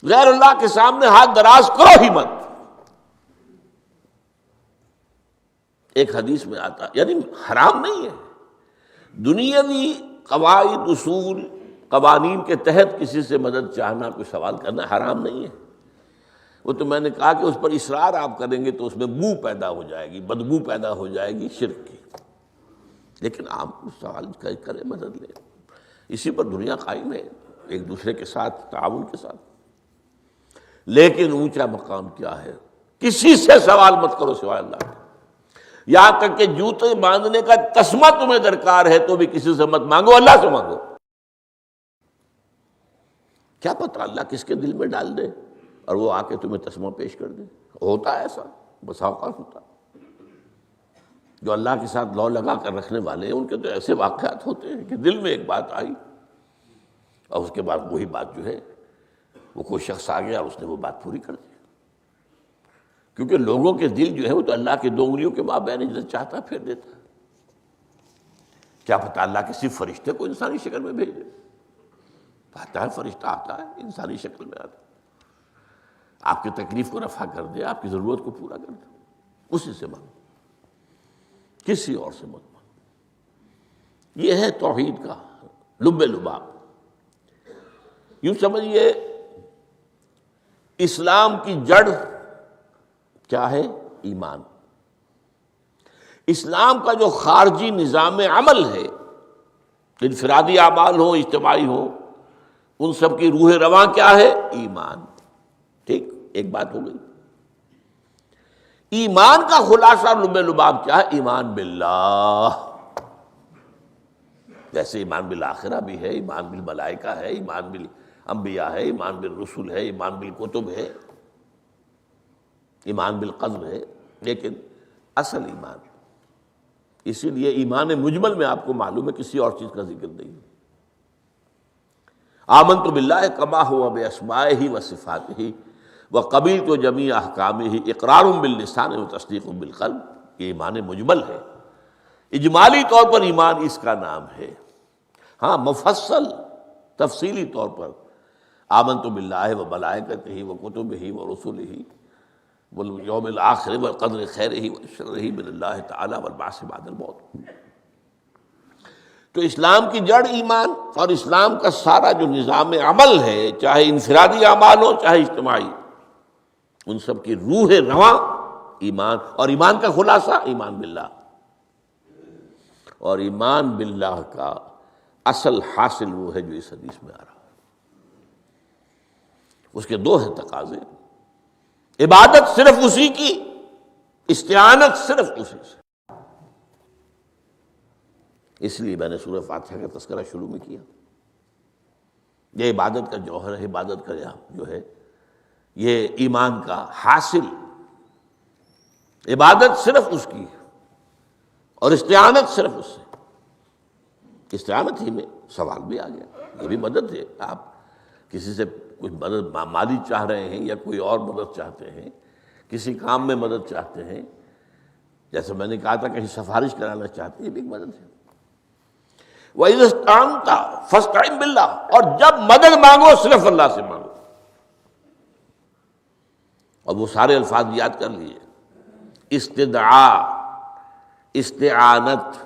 غیر اللہ کے سامنے ہاتھ دراز کرو ہی مت۔ ایک حدیث میں آتا، یعنی حرام نہیں ہے، دنیاوی قواعد اصول قوانین کے تحت کسی سے مدد چاہنا، کوئی سوال کرنا حرام نہیں ہے۔ وہ تو میں نے کہا کہ اس پر اصرار آپ کریں گے تو اس میں بو پیدا ہو جائے گی، بدبو پیدا ہو جائے گی شرک کی، لیکن آپ سوال کریں، مدد لیں، اسی پر دنیا قائم ہے، ایک دوسرے کے ساتھ تعاون کے ساتھ۔ لیکن اونچا مقام کیا ہے؟ کسی سے سوال مت کرو سوائے اللہ کے، یہاں تک کہ جوتے باندھنے کا تسمہ تمہیں درکار ہے تو بھی کسی سے مت مانگو، اللہ سے مانگو۔ کیا پتہ اللہ کس کے دل میں ڈال دے اور وہ آ کے تمہیں تسمہ پیش کر دے۔ ہوتا ہے ایسا، بسا اوقات ہوتا ہے۔ جو اللہ کے ساتھ لو لگا کر رکھنے والے ہیں ان کے تو ایسے واقعات ہوتے ہیں کہ دل میں ایک بات آئی اور اس کے بعد وہی بات جو ہے وہ کوئی شخص آ گیا اور اس نے وہ بات پوری کر دی۔ کیونکہ لوگوں کے دل جو ہے وہ تو اللہ کی دو انگلیوں کے مابین جسے چاہتا پھیر دیتا ہے۔ کیا پتہ اللہ کسی فرشتے کو انسانی شکل میں بھیج دے. آتا ہے فرشتہ، آتا ہے انسانی شکل میں آتا ہے، آپ کی تکلیف کو رفع کر دے، آپ کی ضرورت کو پورا کر دے. اسی سے مانگو، کسی اور سے مت مانگو. یہ ہے توحید کا لب لباب. یوں سمجھیے اسلام کی جڑ کیا ہے؟ ایمان. اسلام کا جو خارجی نظام عمل ہے، انفرادی اعمال ہوں اجتماعی ہوں، ان سب کی روح رواں کیا ہے؟ ایمان. ٹھیک، ایک بات ہو گئی. ایمان کا خلاصہ لب لباب کیا ہے؟ ایمان باللہ. جیسے ایمان بالآخرہ بھی ہے، ایمان بالملائکہ ہے، ایمان بالانبیاء ہے، ایمان بالرسل ہے، ایمان بالکتب ہے، ایمان بالقدر ہے، لیکن اصل ایمان. اسی لیے ایمان مجمل میں آپ کو معلوم ہے کسی اور چیز کا ذکر نہیں. آمنت باللہ کما ہوا باسمائہ و صفاتہ وقبلت جمیع احکامہ اقرار باللسان و تصدیق بالقلب. یہ ایمان مجمل ہے. اجمالی طور پر ایمان اس کا نام ہے. ہاں مفصل تفصیلی طور پر آمنت باللہ و ملائکتہ و کتبہ و رسلہ والیوم الآخر والقدر خیرہ و شرہ من اللہ تعالی والبعث بعد الموت. تو اسلام کی جڑ ایمان، اور اسلام کا سارا جو نظام عمل ہے، چاہے انفرادی اعمال ہو چاہے اجتماعی، ان سب کی روح رواں ایمان. اور ایمان کا خلاصہ ایمان باللہ. اور ایمان باللہ کا اصل حاصل وہ ہے جو اس حدیث میں آ رہا ہے. اس کے دو ہیں تقاضے: عبادت صرف اسی کی، استعانت صرف اسی سے. اس لیے میں نے سورہ فاتحہ کا تذکرہ شروع میں کیا. یہ عبادت کا جوہر ہے، عبادت کا جو ہے یہ ایمان کا حاصل. عبادت صرف اس کی اور استعانت صرف اس سے. استعانت ہی میں سوال بھی آ گیا، یہ بھی مدد ہے. آپ کسی سے کچھ مدد مالی چاہ رہے ہیں یا کوئی اور مدد چاہتے ہیں، کسی کام میں مدد چاہتے ہیں، جیسے میں نے کہا تھا کہیں سفارش کرانا چاہتے ہیں، یہ بھی ایک مدد ہے. وَإِذَا اسْتَعَنْتَ فَاسْتَعِنْ بِاللَّهِ. اور جب مدد مانگو صرف اللہ سے مانگو. اور وہ سارے الفاظ یاد کر لیجیے: استدعاء، استعانت،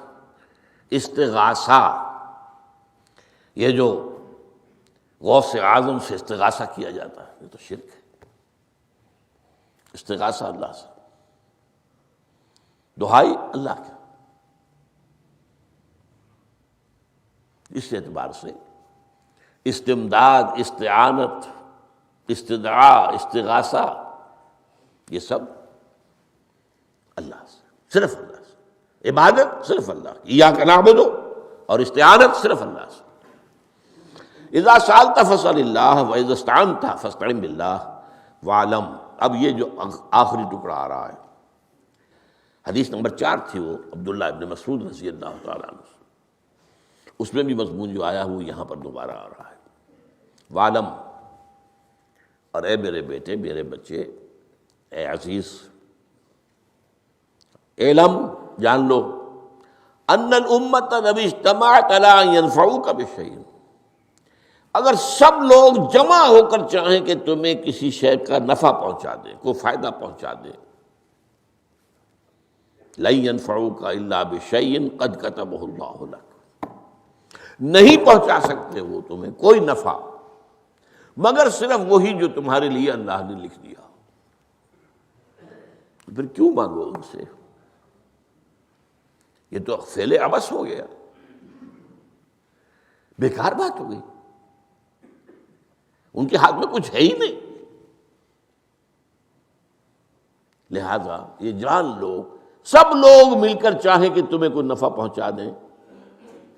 استغاثہ. یہ جو غوث اعظم سے استغاثہ کیا جاتا ہے، یہ تو شرک ہے. استغاثہ اللہ سے، دعائی اللہ کی. اس اعتبار سے استمداد، استعانت، استدعاء، استغاثہ، یہ سب اللہ سے، صرف اللہ سے. عبادت صرف اللہ کی، ایاک نعبد، اور استعانت صرف اللہ سے. اذا سألت فاسأل اللہ واذا استعنت فاستعن باللہ واعلم. اب یہ جو آخری ٹکڑا آ رہا ہے، حدیث نمبر 4 تھی وہ عبداللہ ابن مسعود رضی اللہ تعالیٰ عنہ، اس میں بھی مضمون جو آیا وہ یہاں پر دوبارہ آ رہا ہے. وعلم، اور اے میرے بیٹے، میرے بچے، اے عزیز، علم، جان لو، ان الامت لو اجتمعت علی ان ينفعوک بشیء. اگر سب لوگ جمع ہو کر چاہیں کہ تمہیں کسی شے کا نفع پہنچا دیں، کوئی فائدہ پہنچا دیں، لن ينفعوک الا بشیء قد کتبہ اللہ لک. نہیں پہنچا سکتے وہ تمہیں کوئی نفع مگر صرف وہی جو تمہارے لیے اللہ نے لکھ دیا. پھر کیوں مانگو ان سے؟ یہ تو فعل عبث ہو گیا، بیکار بات ہو گئی. ان کے ہاتھ میں کچھ ہے ہی نہیں. لہذا یہ جان لو، سب لوگ مل کر چاہیں کہ تمہیں کوئی نفع پہنچا دیں،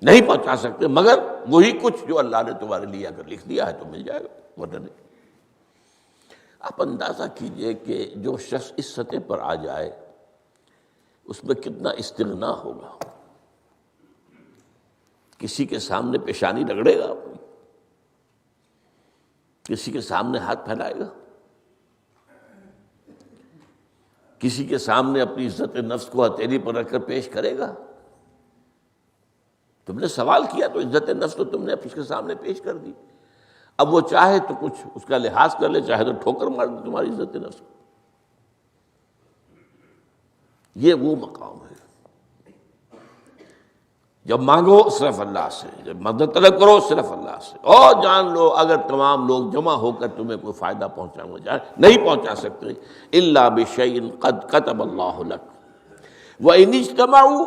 نہیں پہنچا سکتے مگر وہی کچھ جو اللہ نے تمہارے لیے اگر لکھ دیا ہے تو مل جائے گا، ورنہ نہیں. آپ اندازہ کیجئے کہ جو شخص اس سطح پر آ جائے اس میں کتنا استغنا ہوگا. کسی کے سامنے پیشانی رگڑے گا اپنی، کسی کے سامنے ہاتھ پھیلائے گا، کسی کے سامنے اپنی عزت نفس کو ہتھیلی پر رکھ کر پیش کرے گا. تم نے سوال کیا تو عزت نفس تو تم نے اس کے سامنے پیش کر دی. اب وہ چاہے تو کچھ اس کا لحاظ کر لے، چاہے تو ٹھوکر مار دے تمہاری عزت نفس کو. یہ وہ مقام ہے. جب مانگو صرف اللہ سے، جب مدد طلب کرو صرف اللہ سے، اور جان لو اگر تمام لوگ جمع ہو کر تمہیں کوئی فائدہ پہنچانا جائے نہیں پہنچا سکتے. الا بشیء قد کتب اللہ لک وان اجتمعوا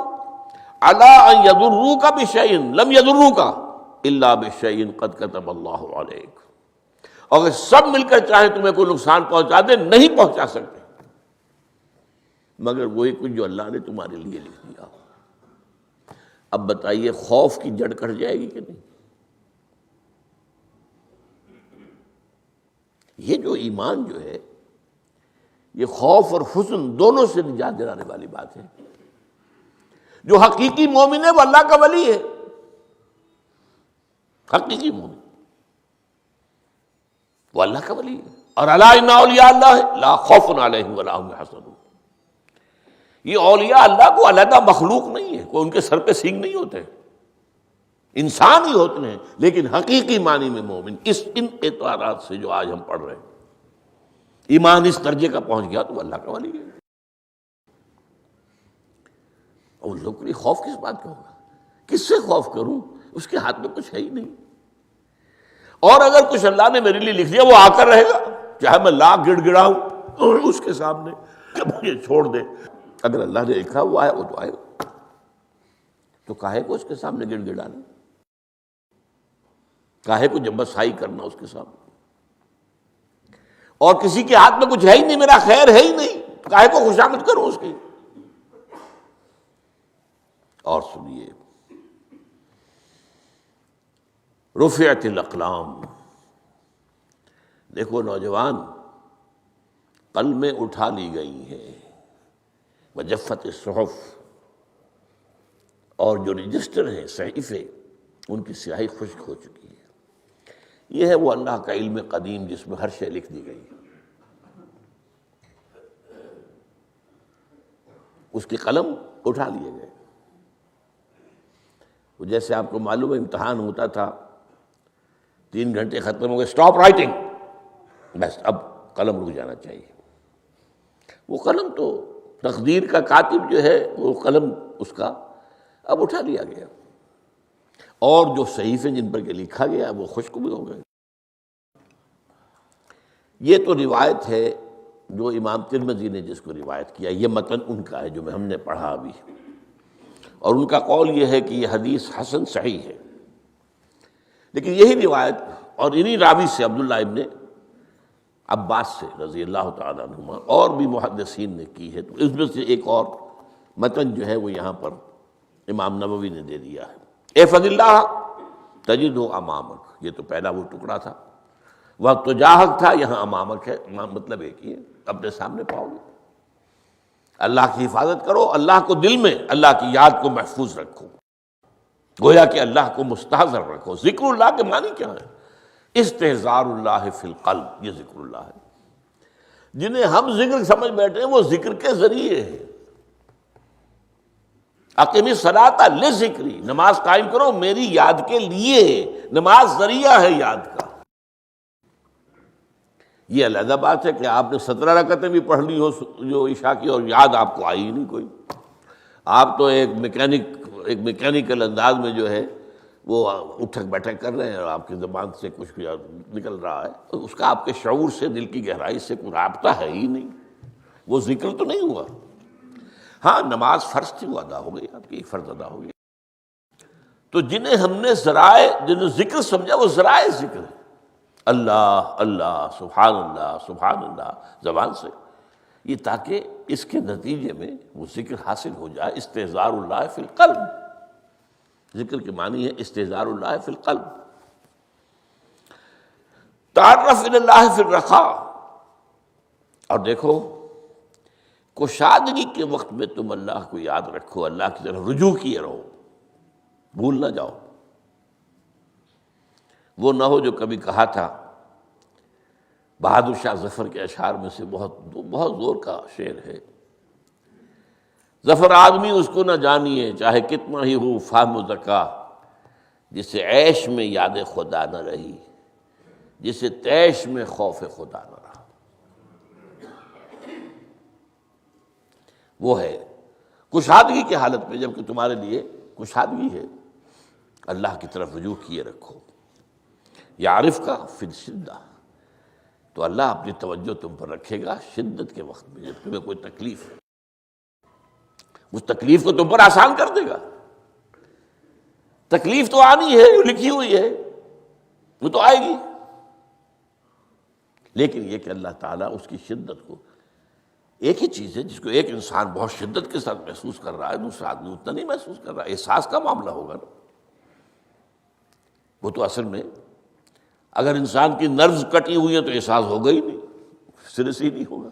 علی ان یضروک بشیء لم یضروک الا بشیء قد کتب اللہ علیک. اگر سب مل کر چاہیں تمہیں کوئی نقصان پہنچا دے نہیں پہنچا سکتے مگر وہی کچھ جو اللہ نے تمہارے لیے لکھ دیا. اب بتائیے خوف کی جڑ کٹ جائے گی کہ نہیں؟ یہ جو ایمان جو ہے یہ خوف اور حزن دونوں سے نجات دلانے والی بات ہے. جو حقیقی مومن ہے وہ اللہ کا ولی ہے. حقیقی مومن وہ اللہ کا ولی ہے. اور الا ان اولیاء اللہ لا خوف علیہم ولا هم يحزنون. یہ اولیاء اللہ کو علیحدہ مخلوق نہیں ہے، کوئی ان کے سر پہ سینگ نہیں ہوتے، انسان ہی ہوتے ہیں، لیکن حقیقی معنی میں مومن. ان اعتبارات سے جو آج ہم پڑھ رہے ہیں ایمان اس درجے کا پہنچ گیا تو اللہ کا ولی ہے. اور لوگ کے لیے خوف کس بات کا ہوگا؟ کس سے خوف کروں؟ اس کے ہاتھ میں کچھ ہے ہی نہیں. اور اگر کچھ اللہ نے میرے لیے لکھ دیا وہ آ کر رہے گا، چاہے میں لاکھ گڑ گڑاؤں اس کے سامنے کہ مجھے چھوڑ دے. اگر اللہ نے لکھا وہ آیا وہ تو آئے گا، تو کاہے کو اس کے سامنے گڑ گڑانا، کاہے کو جبسائی کرنا اس کے سامنے. اور کسی کے ہاتھ میں کچھ ہے ہی نہیں، میرا خیر ہے ہی نہیں، کاہے کو خوشامد کروں اس کی. اور سنیے، رفعت الاقلام. دیکھو نوجوان، قلمیں اٹھا لی گئی ہیں، وجفت الصحف، اور جو رجسٹر ہیں صحیفے ان کی سیاہی خشک ہو چکی ہے. یہ ہے وہ اللہ کا علم قدیم جس میں ہر شے لکھ دی گئی. اس کے قلم اٹھا لیے گئے. وہ جیسے آپ کو معلوم ہے امتحان ہوتا تھا، 3 گھنٹے ختم ہو گئے، اسٹاپ رائٹنگ، بس اب قلم رک جانا چاہیے. وہ قلم تو تقدیر کا کاتب جو ہے وہ قلم اس کا اب اٹھا لیا گیا، اور جو صحیفے جن پر کے لکھا گیا وہ خشک بھی ہو گئے. یہ تو روایت ہے جو امام ترمذی نے جس کو روایت کیا، یہ متن ان کا ہے جو ہم نے پڑھا ابھی، اور ان کا قول یہ ہے کہ یہ حدیث حسن صحیح ہے. لیکن یہی روایت اور انہی راوی سے عبداللہ ابن عباس سے رضی اللہ تعالیٰ عنہما اور بھی محدثین نے کی ہے. تو اس میں سے ایک اور متن جو ہے وہ یہاں پر امام نووی نے دے دیا ہے. احفظ اللہ تجدہ امامک، یہ تو پہلا وہ ٹکڑا تھا. وقت تجاہک تھا، یہاں امامک ہے. مطلب ایک ہی ہے، اپنے سامنے پاؤ گے. اللہ کی حفاظت کرو، اللہ کو دل میں، اللہ کی یاد کو محفوظ رکھو، گویا کہ اللہ کو مستحضر رکھو. ذکر اللہ کے معنی کیا ہے؟ استحضار اللہ فی القلب، یہ ذکر اللہ ہے. جنہیں ہم ذکر سمجھ بیٹھے ہیں وہ ذکر کے ذریعے ہیں. اقیم الصلاۃ لذکری، نماز قائم کرو میری یاد کے لیے. نماز ذریعہ ہے یاد کا. یہ علیحدہ بات ہے کہ آپ نے 17 رکعتیں بھی پڑھ لی ہو جو عشاء کی اور یاد آپ کو آئی ہی نہیں کوئی. آپ تو ایک میکینیکل انداز میں جو ہے وہ اٹھک بیٹھک کر رہے ہیں اور آپ کی زبان سے کچھ نکل رہا ہے، اس کا آپ کے شعور سے، دل کی گہرائی سے کوئی رابطہ ہے ہی نہیں. وہ ذکر تو نہیں ہوا. ہاں نماز فرض تھی وہ ادا ہو گئی، آپ کی فرض ادا ہو گئی. تو جنہیں ہم نے ذرائع، جنہیں ذکر سمجھا وہ ذرائع ذکر ہے. اللہ اللہ سبحان اللہ سبحان اللہ زبان سے، یہ تاکہ اس کے نتیجے میں وہ ذکر حاصل ہو جائے. استحضار اللہ فی القلب، ذکر کے معنی ہے استحضار اللہ فی القلب. تعرف الی اللہ فی الرخاء، اور دیکھو کشادگی کے وقت میں تم اللہ کو یاد رکھو، اللہ کی طرف رجوع کیے رہو، بھول نہ جاؤ. وہ نہ ہو جو کبھی کہا تھا، بہادر شاہ ظفر کے اشعار میں سے بہت زور کا شعر ہے. ظفر آدمی اس کو نہ جانیے، چاہے کتنا ہی ہو فہم و ذکا، جسے عیش میں یاد خدا نہ رہی، جسے تیش میں خوف خدا نہ رہا، وہ ہے کشادگی کی حالت میں، جبکہ تمہارے لیے کشادگی ہے، اللہ کی طرف رجوع کیے رکھو۔ یعرف کا فی الشدہ، تو اللہ اپنی توجہ تم پر رکھے گا شدت کے وقت میں، جب تمہیں کوئی تکلیف ہے اس تکلیف کو تم پر آسان کر دے گا۔ تکلیف تو آنی ہے، لکھی ہوئی ہے، وہ تو آئے گی، لیکن یہ کہ اللہ تعالیٰ اس کی شدت کو، ایک ہی چیز ہے جس کو ایک انسان بہت شدت کے ساتھ محسوس کر رہا ہے، دوسرا آدمی اتنا نہیں محسوس کر رہا، احساس کا معاملہ ہوگا نا۔ وہ تو اصل میں اگر انسان کی نروز کٹی ہوئی ہے تو احساس ہوگا ہی نہیں، سرے سے ہی نہیں ہوگا۔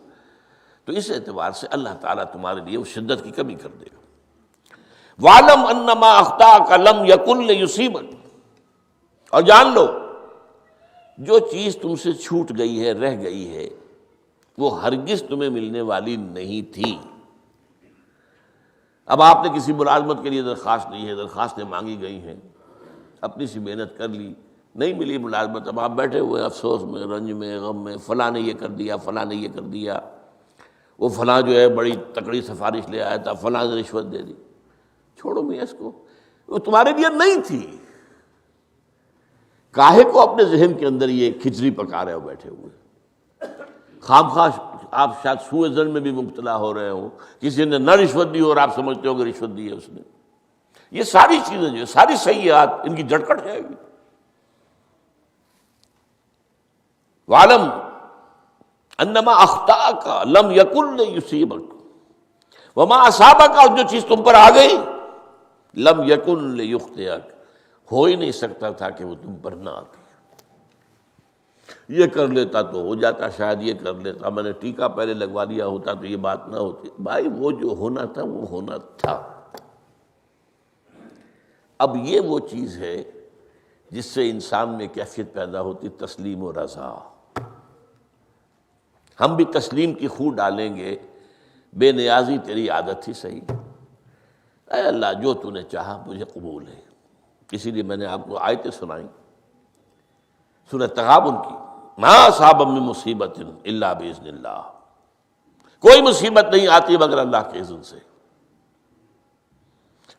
تو اس اعتبار سے اللہ تعالیٰ تمہارے لیے اس شدت کی کمی کر دے گا۔ وَعْلَمْ أَنَّمَا أَخْطَأَكَ لَمْ يَكُنْ لِيُصِيبَكَ، اور جان لو جو چیز تم سے چھوٹ گئی ہے، رہ گئی ہے، وہ ہرگز تمہیں ملنے والی نہیں تھی۔ اب آپ نے کسی ملازمت کے لیے درخواست دی ہے، درخواستیں مانگی گئی ہیں، اپنی سی محنت کر لی، نہیں ملی ملازمت، اب آپ بیٹھے ہوئے افسوس میں، رنج میں، غم میں، فلاں نے یہ کر دیا، فلاں نے یہ کر دیا، وہ فلاں جو ہے بڑی تکڑی سفارش لے آیا تھا، فلاں نے رشوت دے دی۔ چھوڑو میاں اس کو، وہ تمہارے لیے نہیں تھی، کاہے کو اپنے ذہن کے اندر یہ کھچڑی پکا رہے ہو بیٹھے ہوئے؟ خام خواہ آپ شاید سوء ظن میں بھی مبتلا ہو رہے ہو، کسی نے نہ رشوت دی اور آپ سمجھتے ہو کہ رشوت دی ہے اس نے۔ یہ ساری چیزیں جو ساری سیئات، ان کی جڑ کٹ جائے گی۔ وَعْلَمْ أَنَّمَا أَخْطَأَكَ لَمْ يَكُنْ لِيُصِيبَكَ وَمَا أَصَابَكَ، اور جو چیز تم پر آ گئی، لَمْ يَكُنْ لِيُخْطِئَكَ، ہو ہی نہیں سکتا تھا کہ وہ تم پر نہ آتی۔ یہ کر لیتا تو ہو جاتا، شاید یہ کر لیتا، میں نے ٹیکا پہلے لگوا دیا ہوتا تو یہ بات نہ ہوتی۔ بھائی وہ جو ہونا تھا وہ ہونا تھا۔ اب یہ وہ چیز ہے جس سے انسان میں کیفیت پیدا ہوتی، تسلیم و رضا۔ ہم بھی تسلیم کی خو ڈالیں گے، بے نیازی تیری عادت ہی صحیح، اے اللہ جو تو نے چاہا مجھے قبول ہے۔ اسی لیے میں نے آپ کو آیتیں سنائیں سورہ تغابن کی، ما اصاب من مصیبت الا باذن اللہ، کوئی مصیبت نہیں آتی مگر اللہ کے اذن سے۔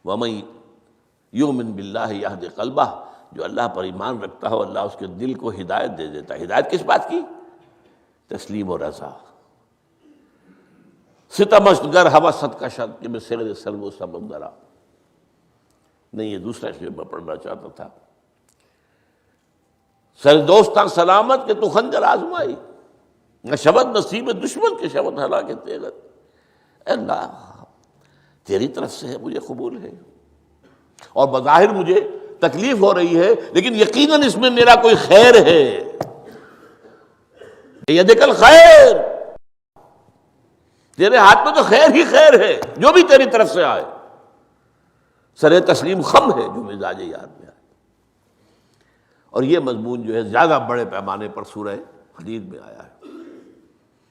ومن یؤمن باللہ یہد قلبہ، جو اللہ پر ایمان رکھتا ہو اللہ اس کے دل کو ہدایت دے دیتا ہے۔ ہدایت کس بات کی؟ تسلیم و رضا۔ ستمست گر حوست کا شد کہ میں سر و سمندرا، نہیں یہ دوسرا شعر میں پڑھنا چاہتا تھا۔ سر دوستاں سلامت کہ تو خنجر آزمائی، نہ شبد نصیب دشمن کے شبد ہلاکے تیغت۔ اے اللہ تیری طرف سے ہے، مجھے قبول ہے، اور بظاہر مجھے تکلیف ہو رہی ہے لیکن یقیناً اس میں میرا کوئی خیر ہے۔ یدک الخیر، تیرے ہاتھ میں تو خیر ہی خیر ہے، جو بھی تیری طرف سے آئے۔ سر تسلیم خم ہے جو مزاج یار میں آئے۔ اور یہ مضمون جو ہے زیادہ بڑے پیمانے پر سورہ حدید میں آیا ہے۔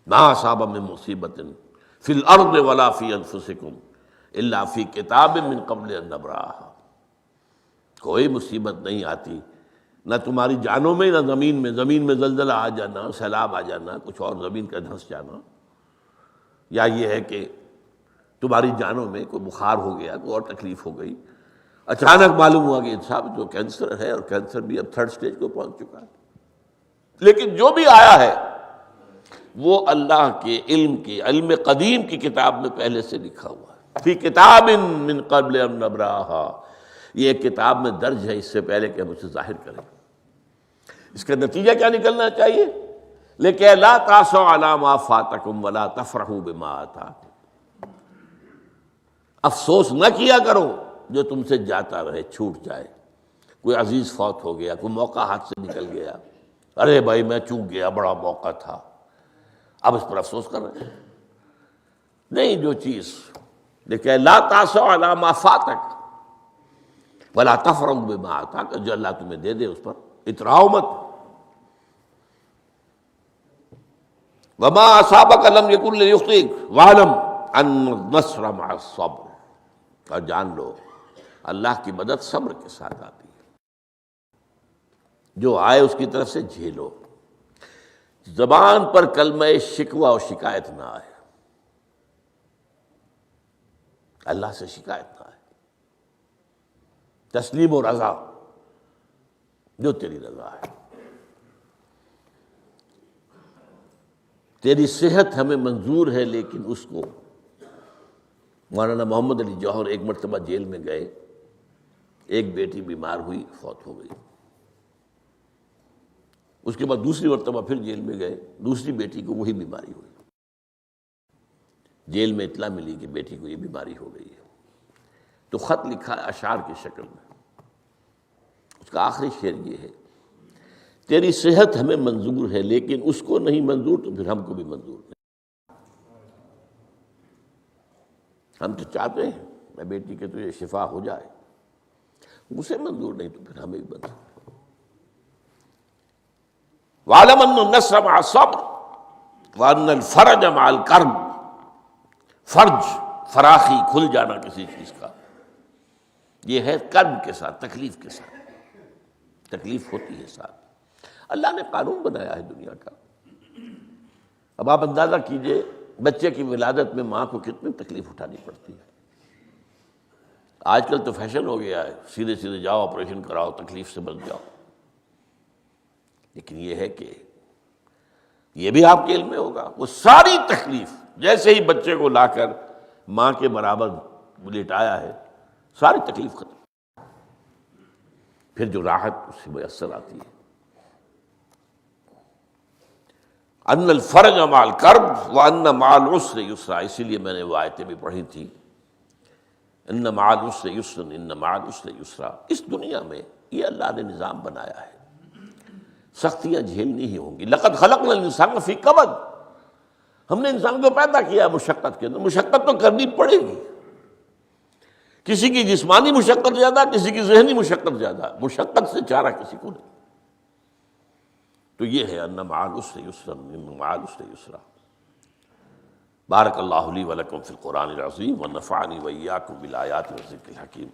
ما اصاب من مصیبت فی الارض ولا فی انفسکم الا فی کتاب من قبل ان نبرأہا، کوئی مصیبت نہیں آتی نہ تمہاری جانوں میں نہ زمین میں، زمین میں زلزلہ آ جانا، سیلاب آ جانا، کچھ اور زمین کا دھنس جانا، یا یہ ہے کہ تمہاری جانوں میں کوئی بخار ہو گیا، کوئی اور تکلیف ہو گئی، اچانک معلوم ہوا کہ صاحب تو کینسر ہے، اور کینسر بھی اب 3rd سٹیج کو پہنچ چکا ہے۔ لیکن جو بھی آیا ہے وہ اللہ کے علم قدیم کی کتاب میں پہلے سے لکھا ہوا ہے، فی کتاب من قبل ان نبرأہا، یہ ایک کتاب میں درج ہے اس سے پہلے کہ ہم اسے ظاہر کریں۔ اس کا نتیجہ کیا نکلنا چاہیے؟ لیکن لا تاسوا علی ما فاتکم ولا تفرحوا بما آتاکم، افسوس نہ کیا کرو جو تم سے جاتا رہے، چھوٹ جائے۔ کوئی عزیز فوت ہو گیا، کوئی موقع ہاتھ سے نکل گیا، ارے بھائی میں چوک گیا، بڑا موقع تھا، اب اس پر افسوس کر رہے ہیں؟ نہیں، جو چیز لیکن لا تاسوا علی ما فاتک ولا تفرحوا بما آتاک، جو اللہ تمہیں دے دے اس پر اتراؤ مت۔ وما اصابک لم یکن لیخطئک واعلم ان النصر مع الصبر، اور جان لو اللہ کی مدد صبر کے ساتھ آتی ہے۔ جو آئے اس کی طرف سے جھیلو، زبان پر کلمہ شکوہ اور شکایت نہ آئے، اللہ سے شکایت نہ آئے، تسلیم و رضا، جو تیری رضا ہے۔ تیری صحت ہمیں منظور ہے لیکن اس کو، مولانا محمد علی جوہر ایک مرتبہ جیل میں گئے، ایک بیٹی بیمار ہوئی، فوت ہو گئی۔ اس کے بعد دوسری مرتبہ پھر جیل میں گئے، دوسری بیٹی کو وہی بیماری ہوئی، جیل میں اطلاع ملی کہ بیٹی کو یہ بیماری ہو گئی ہے، تو خط لکھا اشعار کی شکل میں۔ اس کا آخری شعر یہ ہے، تیری صحت ہمیں منظور ہے لیکن اس کو نہیں منظور تو پھر ہم کو بھی منظور نہیں۔ ہم تو چاہتے ہیں میں بیٹی کے تجھے شفا ہو جائے، اسے منظور نہیں تو پھر ہمیں بھی منظور۔ وَاعْلَمْ أَنَّ النَّصْرَ مَعَ الصَّبْرِ وَأَنَّ الْفَرَجَ مَعَ الْكَرْبِ۔ فرج، فراخی، کھل جانا کسی چیز کا، یہ ہے کرب کے ساتھ، تکلیف کے ساتھ، تکلیف ہوتی ہے ساتھ۔ اللہ نے قانون بنایا ہے دنیا کا۔ اب آپ اندازہ کیجئے بچے کی ولادت میں ماں کو کتنی تکلیف اٹھانی پڑتی ہے۔ آج کل تو فیشن ہو گیا ہے، سیدھے سیدھے جاؤ آپریشن کراؤ، تکلیف سے بچ جاؤ، لیکن یہ ہے کہ یہ بھی آپ کے علم میں ہوگا، وہ ساری تکلیف جیسے ہی بچے کو لا کر ماں کے برابر لٹایا ہے، ساری تکلیف ختم، پھر جو راحت اس سے میسر آتی ہے۔ ان الفرج مع الکرب وان مع العسر یسرا، اسی لیے میں نے وہ آیتیں بھی پڑھی تھی، ان مع العسر یسرا ان مع العسر یسرا۔ اس دنیا میں یہ اللہ نے نظام بنایا ہے، سختیاں جھیلنی ہی ہوں گی۔ لقد خلقنا الانسان فی کبد، ہم نے انسان کو پیدا کیا مشقت کے اندر، مشقت تو کرنی پڑے گی۔ کسی کی جسمانی مشقت زیادہ، کسی کی ذہنی مشقت زیادہ، مشقت سے چارہ کسی کو نہیں۔ تو یہ ہے ان مع العسر یسرا ان مع العسر یسرا۔ بارک اللہ لی ولکم فی القرآن العظیم ونفعنی وإیاکم بالآیات والذکر الحکیم۔